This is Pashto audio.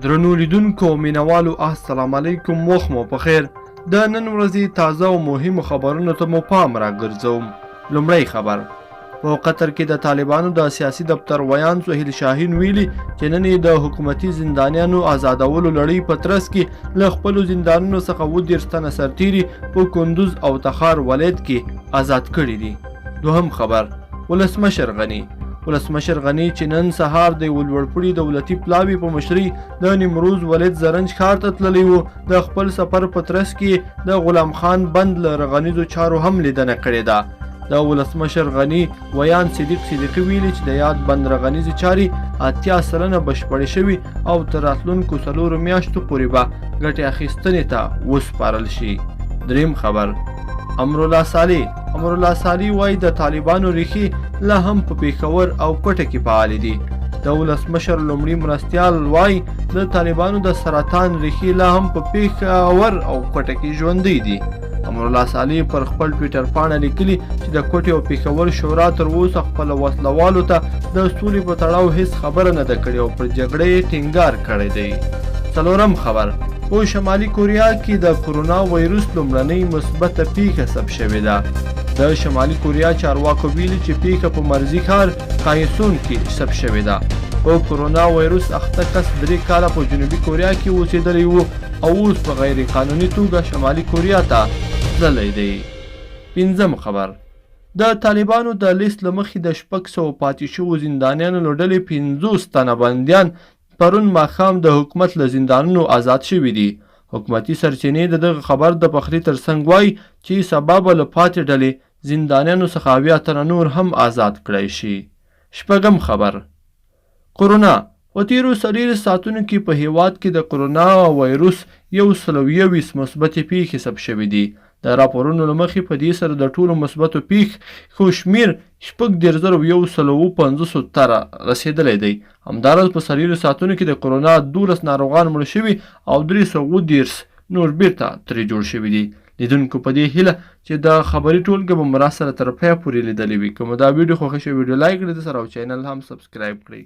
درنو لیدونکو او مینوالو السلام علیکم، وخت مو په خیر. د نن ورځې تازه او مهمو خبرونو ته مو پام راګرځوم. لومړی خبر: په قطر کې د طالبانو د سیاسي دفتر ویان سهیل شاهین ویلي چې نن یې د حکومتي زندانیانو آزادولو لړۍ په ترڅ کې له خپلو زندانونو څخه 27 تنه سرتیري په کندوز او تخار ولایت کې آزاد کړي دي. دوهم خبر: ولسمشر غني چې نن سهار د ولوړپوړي دولتي پلاوي په مشرۍ د نیمروز ولایت زرنج ښار ته تللی و، د خپل سفر په ترڅ کې د غلام خان بند له رغنیزو چارو هم لیدنه کړې ده. د ولسمشر غني ویان صدیقي ویلي چې د یاد بند رغنیزې چارې 80% بشپړې شوي او تر راتلونکو 4 میاشتو پورې به ګټې اخیستنې ته وسپارل شي. دریم خبر: امرالله صالح وایي د طالبانو ریښې لا هم په پېښور او کوټه کې فعالې دي. د ولسمشر لومړي مرستیال وایي د طالبانو د سرطان ریښې لا هم په پېښور او کوټه کې ژوندۍ دي. امرالله صالح پر خپل ټویټر پاڼه لیکلي چې د کوټې او پېښور شورا تر اوسه خپل وسلوالو ته د سولې په تړاو هیڅ خبره نه ده کړې او پر جګړه یې ټینګار کړی دی. څلورم خبر: په شمالي کوریا کې د کرونا وایرس لومړنۍ مثبته پیښه ثبت شوې ده. د شمالي کوریا چارواکو ویلي چې پیښه په مرزي ښار کایسون کې ثبت شوې ده. په کرونا وایرس اخته کس 3 کاله په جنوبي کوریا کې اوسېدلی و او اوس په غیر قانوني توګه شمالي کوریا ته تللی دی. پنځم خبر: د طالبانو د لیست له مخې د 600 پاتې شوو زندانیانو له ډلې 50 تنه بندیان پرون ماښام د حکومت له زندانونو آزاد شوي دي. حکومتي سرچینې د دغه خبر د پخلي ترڅنګ وایي چې سبا به له پاتې ډلې زندانیانو څخه 80 تنه نور هم آزاد کړی شي. شپږم خبر: کرونا. په تیرو 4 ساعتونو کې په هیواد کې د کرونا وایرس 121 مثبتې پیښې ثبت شوي دي. د راپورونو له مخې په دې سره د ټولو مثبتو پیښو شمېر 4,150 ته رسېدلی دی. همداراز په 4 ساعتونو کې د کرونا 12 ناروغان مړه شوي او 330 نور بیرته ترې جوړ شوي دي. لیدونکو په دې هیله چې د خبري ټولګه به مو راسره تر پایه پورې لیدلې وي. که مو دا ویډیو خوښه شوې ویډیو لایک کړئ، د سره او چینل هم سبسکرایب کړئ.